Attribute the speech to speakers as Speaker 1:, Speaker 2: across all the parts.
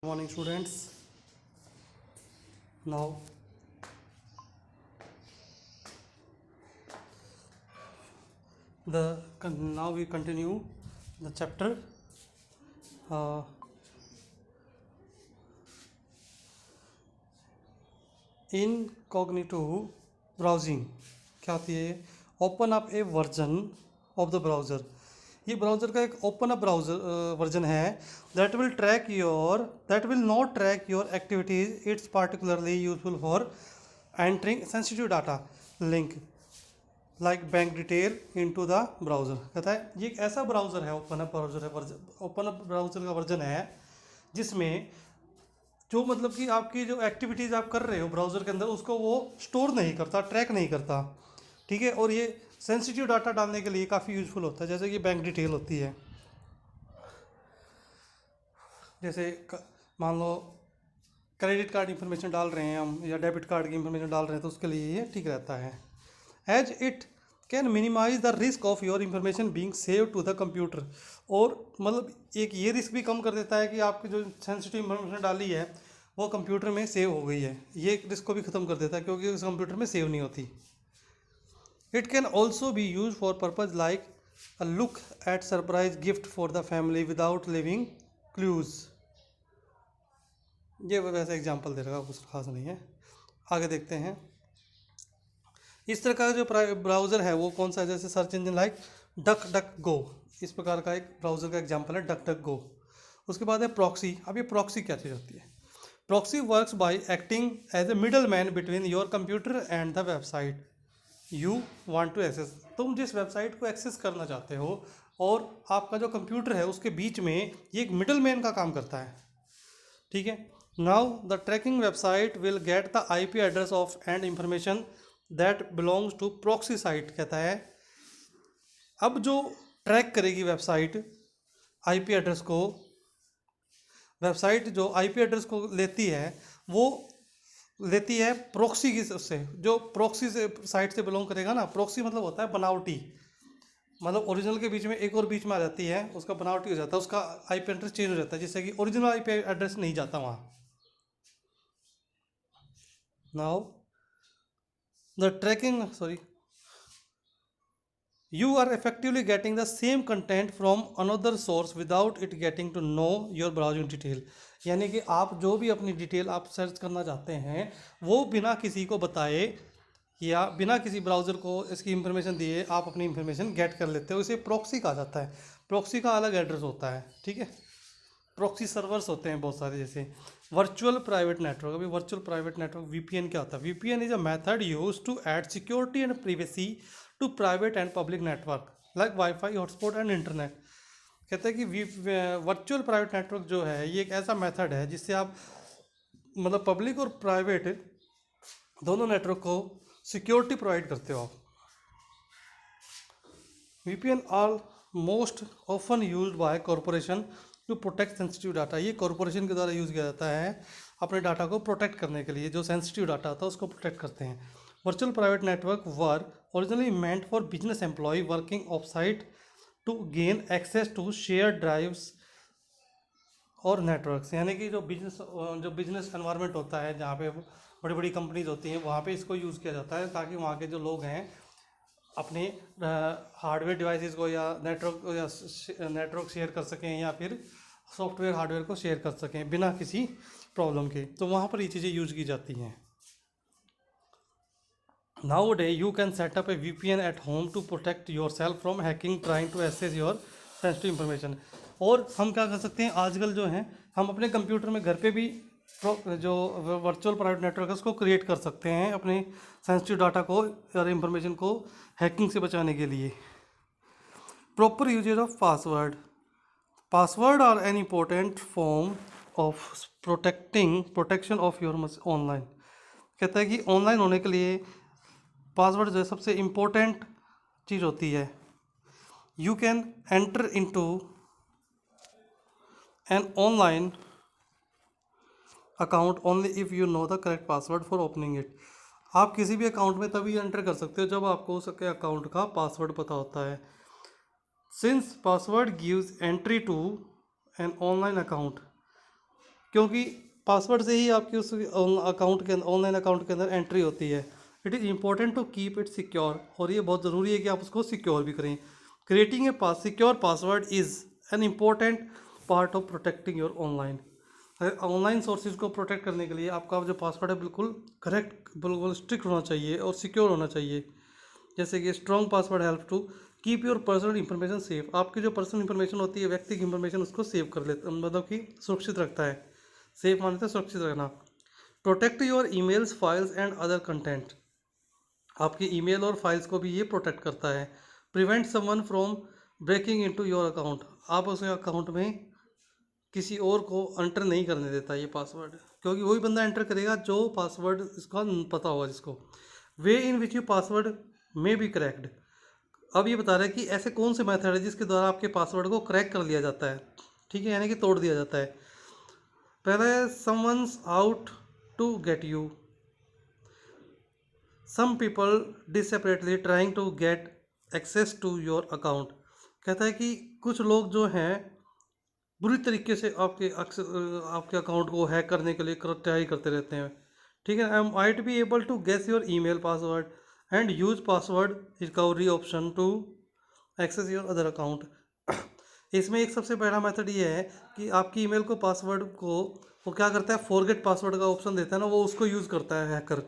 Speaker 1: Morning students. Now now we continue the chapter uh, incognito browsing. क्या होती है? Open up A version of the browser. ये browser का एक open up browser version है that will not track your activities. It's particularly useful for entering sensitive data link like bank detail into the browser. कहता है ये एक ऐसा browser है, ओपन अप ब्राउज़र है, ओपन अप ब्राउज़र का version है जिसमें जो मतलब कि आपकी जो एक्टिविटीज़ आप कर रहे हो ब्राउज़र के अंदर उसको वो स्टोर नहीं करता, ट्रैक नहीं करता. ठीक है. और ये सेंसिटिव डाटा डालने के लिए काफ़ी यूज़फुल होता है. जैसे कि बैंक डिटेल होती है, जैसे मान लो क्रेडिट कार्ड इंफॉर्मेशन डाल रहे हैं हम या डेबिट कार्ड की इंफॉर्मेशन डाल रहे हैं तो उसके लिए ये ठीक रहता है. As it can minimize the risk of your information being save to the computer. और मतलब एक ये रिस्क भी कम कर देता है कि आपकी जो सेंसिटिव इंफॉर्मेशन डाली है वो कंप्यूटर में सेव हो गई है. ये रिस्क को भी ख़त्म कर देता है क्योंकि उस कंप्यूटर में सेव नहीं होती. It can also be use for purpose like a look at surprise gift for the family without leaving clues. ये वैसे एग्जाम्पल दे रहा है, कुछ खास नहीं है. आगे देखते हैं. इस तरह का जो ब्राउज़र है वो कौन सा है? जैसे search engine like DuckDuckGo, इस प्रकार का एक ब्राउज़र का एग्जांपल है डक डक गो. उसके बाद है प्रॉक्सी. अब ये प्रॉक्सी क्या चीज़ होती है? Proxy works by acting as a middle man between your computer and the website you want to access. तुम जिस वेबसाइट को एक्सेस करना चाहते हो और आपका जो कंप्यूटर है उसके बीच में ये एक मिडल मैन का काम करता है. ठीक है. Now the tracking website will get the IP address of and information that belongs to proxy site. कहता है अब जो ट्रैक करेगी वेबसाइट IP एड्रेस को, वेबसाइट जो IP एड्रेस को लेती है वो लेती है प्रॉक्सी की, उससे जो प्रॉक्सी से साइट से बिलोंग करेगा ना. प्रॉक्सी मतलब होता है बनावटी, मतलब ओरिजिनल के बीच में एक और बीच में आ जाती है, उसका बनावटी हो जाता है, उसका IP एड्रेस चेंज हो जाता है जिससे कि ओरिजिनल IP एड्रेस नहीं जाता वहाँ. Now the tracking you are effectively getting the same content from another source without it getting to know your browsing detail. यानी कि आप जो भी अपनी डिटेल आप सर्च करना चाहते हैं वो बिना किसी को बताए या बिना किसी ब्राउज़र को इसकी इंफॉर्मेशन दिए आप अपनी इंफॉर्मेशन गेट कर लेते हो. इसे प्रॉक्सी कहा जाता है. प्रॉक्सी का अलग एड्रेस होता है. ठीक है. प्रॉक्सी सर्वर्स होते हैं बहुत सारे, जैसे वर्चुअल प्राइवेट नेटवर्क. अभी वर्चुअल प्राइवेट नेटवर्क VPN क्या होता है? VPN is a method use to add security and privacy to private and public network like wifi, hotspot and internet. कहते हैं कि वर्चुअल प्राइवेट नेटवर्क जो है ये एक ऐसा मेथड है जिससे आप मतलब पब्लिक और प्राइवेट दोनों नेटवर्क को सिक्योरिटी प्रोवाइड करते हो. VPN are most often used by corporation to protect sensitive data. ये कॉरपोरेशन के द्वारा यूज़ किया जाता है अपने डाटा को प्रोटेक्ट करने के लिए. जो सेंसिटिव डाटा होता है उसको प्रोटेक्ट करते हैं. Virtual private network were originally meant for business employ working off site to gain access to share drives और नेटवर्क्स. यानी कि जो बिजनेस एनवायरनमेंट होता है जहाँ पे बड़ी बड़ी कंपनीज होती हैं वहाँ पे इसको यूज़ किया जाता है ताकि वहाँ के जो लोग हैं अपने हार्डवेयर डिवाइसेस को या नेटवर्क शेयर कर सकें या फिर सॉफ्टवेयर हार्डवेयर को शेयर कर सकें बिना किसी प्रॉब्लम के. तो वहाँ पर ये चीज़ें यूज की जाती हैं. Nowadays you can set up a VPN at home to protect yourself from hacking trying to access your sensitive information. और हम क्या कर सकते हैं आजकल जो है हम अपने कंप्यूटर में घर पे भी जो वर्चुअल प्राइवेट नेटवर्क है उसको क्रिएट कर सकते हैं अपने सेंसिटिव डाटा को और इंफॉर्मेशन को हैकिंग से बचाने के लिए. Proper usage of password are an important form of protection of your online. कहता है कि ऑनलाइन होने के लिए पासवर्ड जो है सबसे इम्पोर्टेंट चीज़ होती है. You can enter into an online account only if you know the correct password for opening it. आप किसी भी अकाउंट में तभी एंटर कर सकते हो जब आपको उसके अकाउंट का पासवर्ड पता होता है. Since password gives entry to an online account क्योंकि पासवर्ड से ही आपकी उस अकाउंट के ऑनलाइन अकाउंट के अंदर एंट्री होती है। It is important to keep it secure, और ये बहुत ज़रूरी है कि आप उसको सिक्योर भी करें। Creating a secure password is an important part of protecting your online. Online sources को प्रोटेक्ट करने के लिए आपका जो पासवर्ड है बिल्कुल करेक्ट, बिल्कुल स्ट्रिक्ट होना चाहिए और सिक्योर होना चाहिए। जैसे कि strong password help to keep your personal information safe. आपकी जो पर्सनल इंफॉर्मेशन होती है, व्यक्तिगत इंफॉर्मेशन, उसको सेव कर लेता, मतलब कि सुरक्षित रखता है। सेफ माने तो सुरक्षित रखना। Protect your emails, files and other content. आपकी ईमेल और फाइल्स को भी ये प्रोटेक्ट करता है। Prevent someone from breaking into your account. आप उस अकाउंट में किसी और को एंटर नहीं करने देता ये पासवर्ड, क्योंकि वही बंदा एंटर करेगा जो पासवर्ड इसका पता होगा जिसको। Way in which you password may be cracked. अब ये बता रहा है कि ऐसे कौन से मेथड है जिसके द्वारा आपके पासवर्ड को क्रैक कर लिया जाता है, ठीक है, यानी कि तोड़ दिया जाता है। पहला है someone's out to get you. Some people desperately trying to get access to your account. कहता है कि कुछ लोग जो हैं बुरी तरीके से आपके अकाउंट को हैक करने के लिए ट्राई करते रहते हैं, ठीक है। I might be able to guess your email password and use password recovery option to access your other account. इसमें एक सबसे पहला मेथड ये है कि आपकी ईमेल को पासवर्ड को वो क्या करता है, फॉरगेट पासवर्ड का ऑप्शन देता है ना, वो उसको यूज़ करता है हैकर,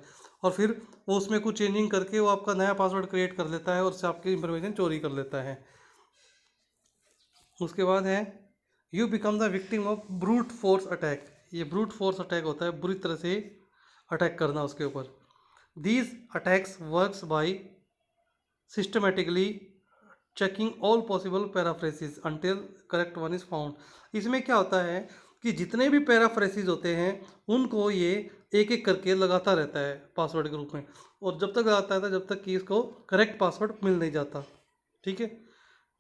Speaker 1: और फिर वो उसमें कुछ चेंजिंग करके वो आपका नया पासवर्ड क्रिएट कर लेता है और उससे आपकी इंफॉर्मेशन चोरी कर लेता है। उसके बाद है you become the victim of brute force attack. ये ब्रूट फोर्स अटैक होता है, बुरी तरह से अटैक करना उसके ऊपर। These attacks works by systematically checking all possible paraphrases until correct one is found. इसमें क्या होता है कि जितने भी पैराफ्रेसिस होते हैं उनको ये एक एक करके लगाता रहता है पासवर्ड के रूप में, और जब तक लगाता है जब तक कि इसको करेक्ट पासवर्ड मिल नहीं जाता, ठीक है।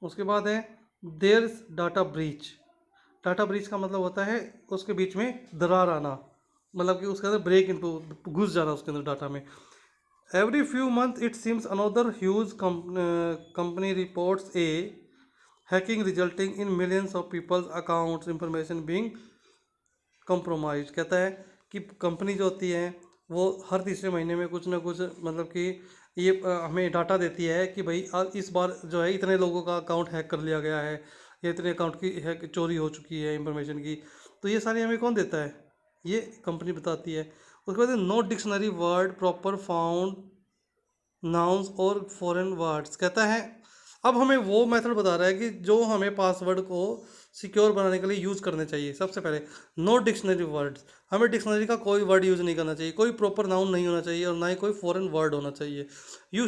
Speaker 1: उसके बाद है there data breach. Data breach का मतलब होता है उसके बीच में दरार आना, मतलब कि उसके अंदर ब्रेक इनटू घुस जाना उसके अंदर डाटा में। Every few month it seems another huge company reports a hacking resulting in millions of peoples accounts information being compromise. कहता है कि कंपनी जो होती है वो हर तीसरे महीने में कुछ ना कुछ, मतलब कि ये हमें डाटा देती है कि भाई इस बार जो है इतने लोगों का अकाउंट हैक कर लिया गया है, या इतने अकाउंट की हैक चोरी हो चुकी है इंफॉर्मेशन की। तो ये सारी हमें कौन देता है, ये कंपनी बताती है। उसके बाद no dictionary word proper found nouns और फॉरेन वर्ड्स। कहता है अब हमें वो मेथड बता रहा है कि जो हमें पासवर्ड को सिक्योर बनाने के लिए यूज़ करने चाहिए। सबसे पहले नो डिक्शनरी वर्ड्स, हमें डिक्शनरी का कोई वर्ड यूज़ नहीं करना चाहिए, कोई प्रॉपर नाउन नहीं होना चाहिए, और ना ही कोई फॉरेन वर्ड होना चाहिए। You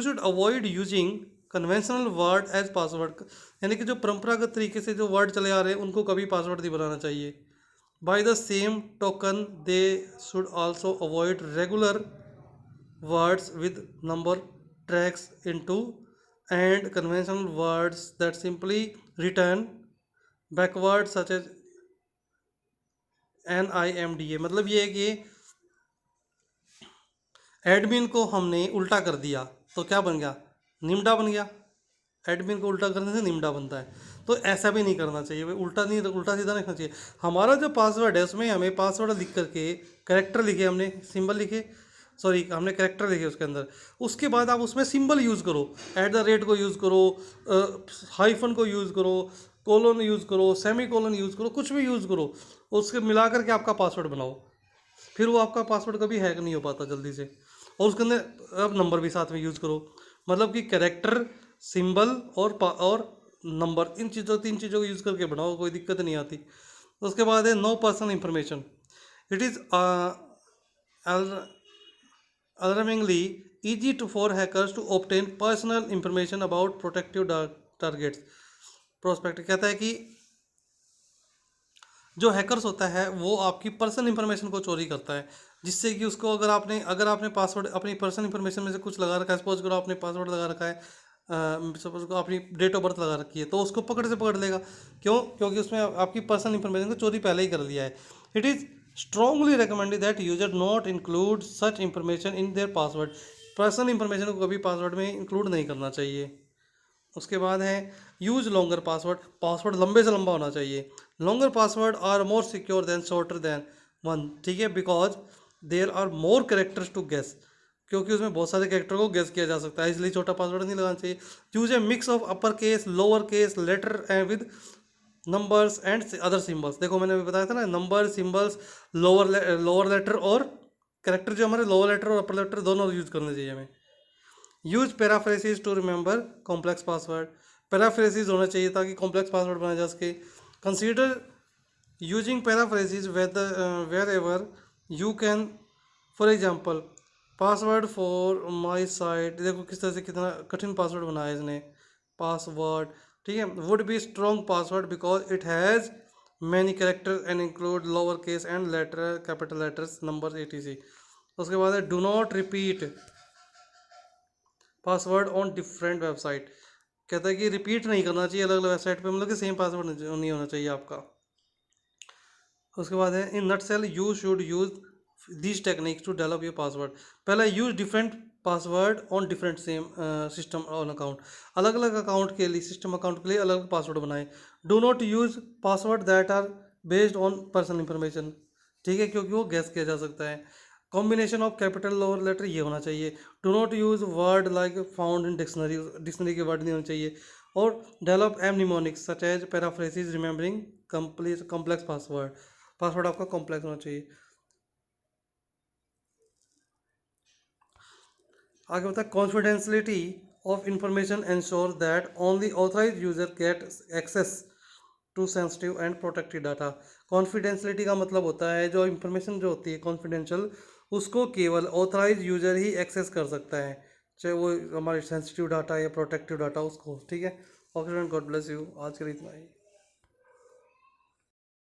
Speaker 1: should avoid using conventional word as password. यानी कि जो परंपरागत तरीके से जो वर्ड चले आ रहे हैं उनको कभी पासवर्ड नहीं बनाना चाहिए। By the same token they should also avoid regular words with number tracks into and conventional words that simply return backward such as NIMDA। मतलब ये है कि एडमिन को हमने उल्टा कर दिया तो क्या बन गया, निम्डा बन गया। एडमिन को उल्टा करने से निम्डा बनता है, तो ऐसा भी नहीं करना चाहिए भाई, उल्टा नहीं, उल्टा सीधा नहीं करना चाहिए। हमारा जो पासवर्ड है उसमें हमें पासवर्ड लिख करके करेक्टर लिखे, हमने सिंबल लिखे, सॉरी हमने करेक्टर लिखे उसके अंदर, उसके बाद आप उसमें सिंबल यूज़ करो, @ को यूज़ करो, हाइफन को यूज़ करो, कोलोन यूज़ करो, सेमी कोलोन यूज़ करो, कुछ भी यूज़ करो, उसके मिला करके आपका पासवर्ड बनाओ, फिर वो आपका पासवर्ड कभी हैक नहीं हो पाता जल्दी से। और उसके अंदर अब नंबर भी साथ में यूज़ करो, मतलब कि कैरेक्टर, सिंबल और नंबर, इन चीज़ों 3 चीज़ों को यूज़ करके बनाओ, कोई दिक्कत नहीं आती। उसके बाद है no personal information. It is alarmingly easy for hackers to obtain personal information about protective targets prospect। कहता है कि जो हैकर्स होता है वो आपकी पर्सनल इंफॉर्मेशन को चोरी करता है, जिससे कि उसको अगर आपने पासवर्ड अपनी पर्सनल इंफॉर्मेशन में से कुछ लगा रखा है, सपोज करो आपने पासवर्ड लगा रखा है, सपोज को अपनी डेट ऑफ बर्थ लगा रखी है, तो उसको पकड़ लेगा। क्यों? क्योंकि उसमें आपकी पर्सनल इंफॉर्मेशन को चोरी पहले ही कर लिया है। It is strongly recommended that user not include such information in their password. Personal information को कभी पासवर्ड में इंक्लूड नहीं करना चाहिए। उसके बाद है यूज लॉन्गर पासवर्ड। पासवर्ड लंबे से लंबा होना चाहिए, longer password are more secure than shorter than one, ठीक है, because there are more characters to guess, क्योंकि उसमें बहुत सारे कैरेक्टर को गेस किया जा सकता है, इसलिए छोटा पासवर्ड नहीं लगाना चाहिए। Use a mix of upper case, lower case, letter and with numbers and other symbols. देखो मैंने अभी बताया था ना, नंबर, सिंबल्स, लोअर लेटर और कैरेक्टर, जो हमारे लोअर लेटर और अपर लेटर दोनों यूज करने चाहिए हमें। Use paraphrases to remember complex password, paraphrases होना चाहिए ताकि कॉम्प्लेक्स पासवर्ड बनाया जा सके। Consider using paraphrases wherever you can, for example password for my site, देखो किस तरह से कितना कठिन पासवर्ड बनाया है इसने, पासवर्ड, ठीक है, would be strong password because it has many character and include lower case and later, capital letters, number, etc। उसके बाद है do not repeat password on different website, कहता है कि रिपीट नहीं करना चाहिए अलग अलग वेबसाइट पे, मतलब कि सेम पासवर्ड नहीं होना चाहिए आपका। उसके बाद है in nutshell you should use this techniques to develop your password. पहला, use different password on different same system on account, अलग अलग अकाउंट के लिए, सिस्टम अकाउंट के लिए अलग अलग पासवर्ड बनाए। Do not use password that are based on personal information, ठीक है, क्योंकि वो गैस किया जा सकता है। Combination of capital lower letter ये होना चाहिए। Do not use word like found in dictionary, dictionary के वर्ड नहीं होने चाहिए। और develop mnemonics such as paraphrases remembering complete complex password, password आपका कॉम्प्लेक्स होना चाहिए। आगे होता है confidentiality of information ensure that only authorise user get access to sensitive and protected data. Confidentiality का मतलब होता है जो इंफॉर्मेशन जो होती है कॉन्फिडेंशियल, उसको केवल ऑथराइज यूजर ही एक्सेस कर सकता है, चाहे वो हमारे सेंसिटिव डाटा या प्रोटेक्टिव डाटा उसको, ठीक है। ओके, गॉड ब्लेस यू, आज के लिए इतना ही।